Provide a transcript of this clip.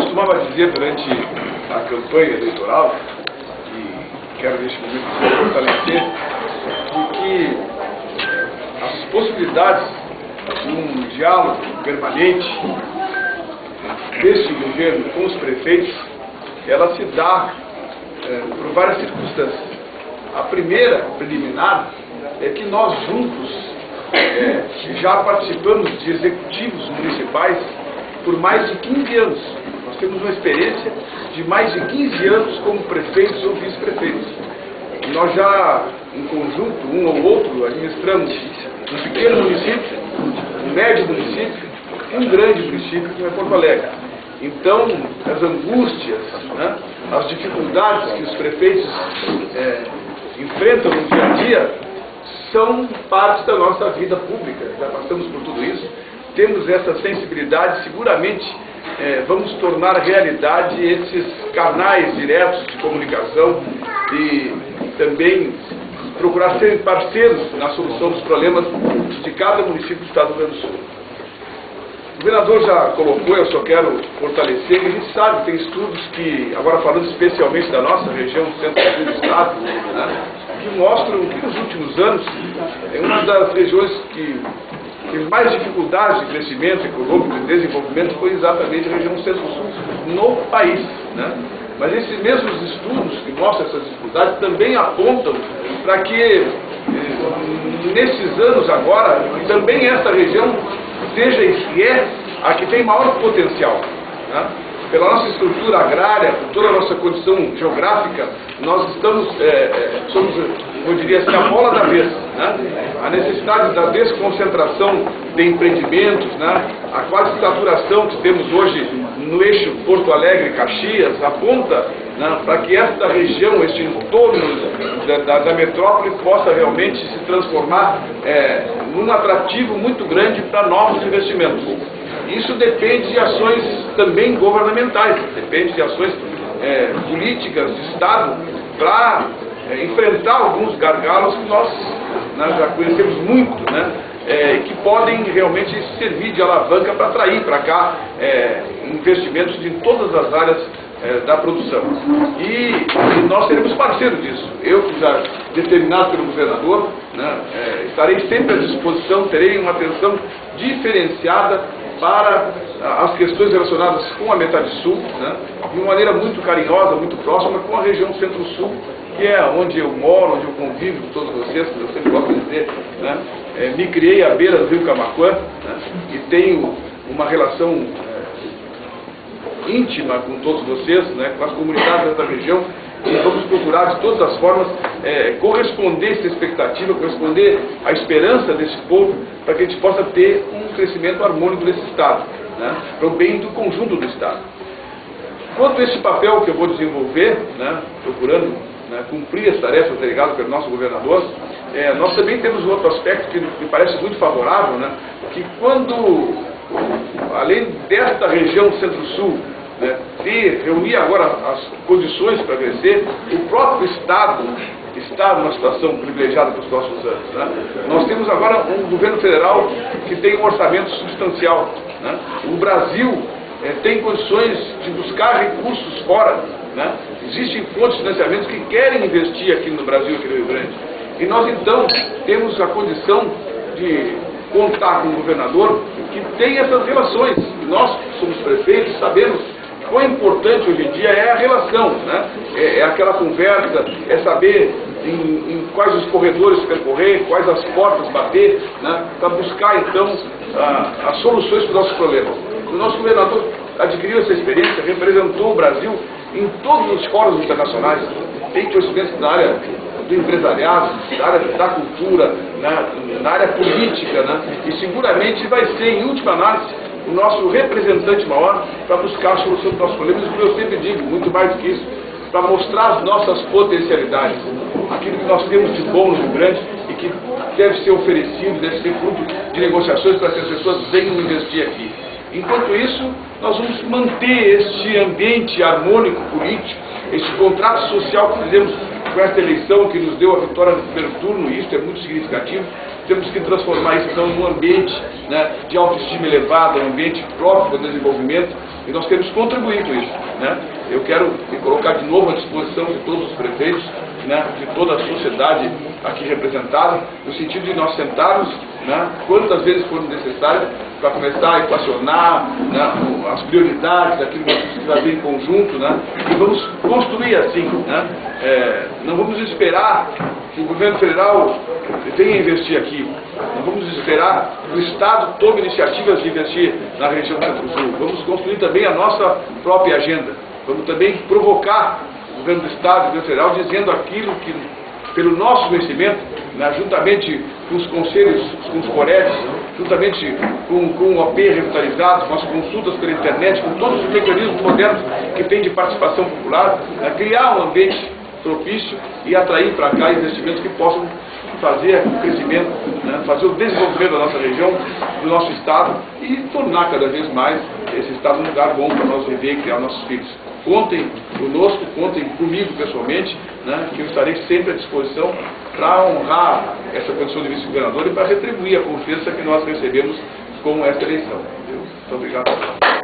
costumava dizer durante a campanha eleitoral, e quero neste momento fortalecer, de que as possibilidades de um diálogo permanente deste governo com os prefeitos, ela se dá por várias circunstâncias. A primeira, preliminar, é que nós juntos já participamos de executivos municipais por mais de 15 anos. Nós temos uma experiência de mais de 15 anos como prefeitos ou vice-prefeitos. E nós já, em conjunto, um ou outro, administramos um pequeno município, um médio município e um grande município, como é Porto Alegre. Então, as angústias, né, as dificuldades que os prefeitos enfrentam no dia a dia são parte da nossa vida pública. Já passamos por tudo isso, temos essa sensibilidade, seguramente vamos tornar realidade esses canais diretos de comunicação e também procurar ser parceiros na solução dos problemas de cada município do Estado do Rio Grande do Sul. O governador já colocou, eu só quero fortalecer, a gente sabe, tem estudos que, agora falando especialmente da nossa região, centro-sul do Estado, né, que mostram que nos últimos anos é uma das regiões que teve mais dificuldades de crescimento econômico e desenvolvimento foi exatamente a região centro-sul no país, né? Mas esses mesmos estudos que mostram essas dificuldades também apontam para que nesses anos agora também essa região seja e é a que tem maior potencial, né? Pela nossa estrutura agrária, por toda a nossa condição geográfica, nós estamos, somos, eu diria assim, a bola da vez, né? A necessidade da desconcentração de empreendimentos, né? A quase saturação que temos hoje no eixo Porto Alegre-Caxias, aponta, né, para que esta região, este entorno da metrópole possa realmente se transformar num atrativo muito grande para novos investimentos. Isso depende de ações também governamentais, depende de ações políticas de Estado para enfrentar alguns gargalos que nós já conhecemos muito, né? Que podem realmente servir de alavanca para atrair para cá investimentos em todas as áreas da produção. E nós seremos parceiros disso. Eu, já determinado pelo governador, né, estarei sempre à disposição, terei uma atenção diferenciada para as questões relacionadas com a metade sul, né, de uma maneira muito carinhosa, muito próxima com a região centro-sul, que é onde eu moro, onde eu convivo com todos vocês, que eu sempre gosto de dizer, né, me criei à beira do rio Camaquã, né, e tenho uma relação íntima com todos vocês, né, com as comunidades dessa região, e vamos procurar de todas as formas corresponder a essa expectativa, corresponder à esperança desse povo, para que a gente possa ter um crescimento harmônico desse Estado, né, para o bem do conjunto do Estado. Quanto a esse papel que eu vou desenvolver, né, procurando cumprir as tarefas delegadas pelo nosso governador, nós também temos um outro aspecto que me parece muito favorável, né, que quando, além desta região centro-sul, né, reunir agora as condições para crescer, o próprio Estado está numa situação privilegiada para os próximos anos, né? Nós temos agora um governo federal que tem um orçamento substancial, né? O Brasil tem condições de buscar recursos fora, né? Existem fontes de financiamento que querem investir aqui no Brasil, aqui no Rio Grande. E nós então temos a condição de contar com um governador que tem essas relações. E nós, que somos prefeitos, sabemos quão importante hoje em dia é a relação, né? É aquela conversa, é saber em quais os corredores percorrer, quais as portas bater, né? Para buscar então as soluções para os nossos problemas. O nosso governador adquiriu essa experiência, representou o Brasil em todos os fóruns internacionais, tem conhecimento na área do empresariado, na área da cultura, na área política, né? E seguramente vai ser, em última análise, o nosso representante maior para buscar a solução dos nossos problemas, e como eu sempre digo, muito mais do que isso, para mostrar as nossas potencialidades, aquilo que nós temos de bom no Rio Grande e que deve ser oferecido, deve ser fruto de negociações para que as pessoas venham investir aqui. Enquanto isso, nós vamos manter este ambiente harmônico político, este contrato social que fizemos com esta eleição que nos deu a vitória no primeiro turno, e isso é muito significativo. Temos que transformar isso então num ambiente, né, de autoestima elevada, um ambiente próprio para o desenvolvimento, e nós temos que contribuir com isso, né? Eu quero me colocar de novo à disposição de todos os prefeitos, né, de toda a sociedade aqui representada, no sentido de nós sentarmos, né, quantas vezes for necessário, para começar a equacionar, né, as prioridades, aquilo que nós precisamos fazer em conjunto, né, e vamos construir assim, né, não vamos esperar que o governo federal venha investir aqui, não vamos esperar que o Estado tome iniciativas de investir na região Centro-Sul, vamos construir também a nossa própria agenda, vamos também provocar o governo do Estado e o governo federal dizendo aquilo que, pelo nosso conhecimento, né, juntamente com os conselhos, com os coréis, juntamente com o OP revitalizado, com as consultas pela internet, com todos os mecanismos modernos que tem de participação popular, né, criar um ambiente propício e atrair para cá investimentos que possam fazer o crescimento, né, fazer o desenvolvimento da nossa região, do nosso Estado e tornar cada vez mais esse Estado um lugar bom para nós viver e criar nossos filhos. Contem conosco, contem comigo pessoalmente, né, que eu estarei sempre à disposição para honrar essa condição de vice-governador e para retribuir a confiança que nós recebemos com esta eleição. Muito obrigado.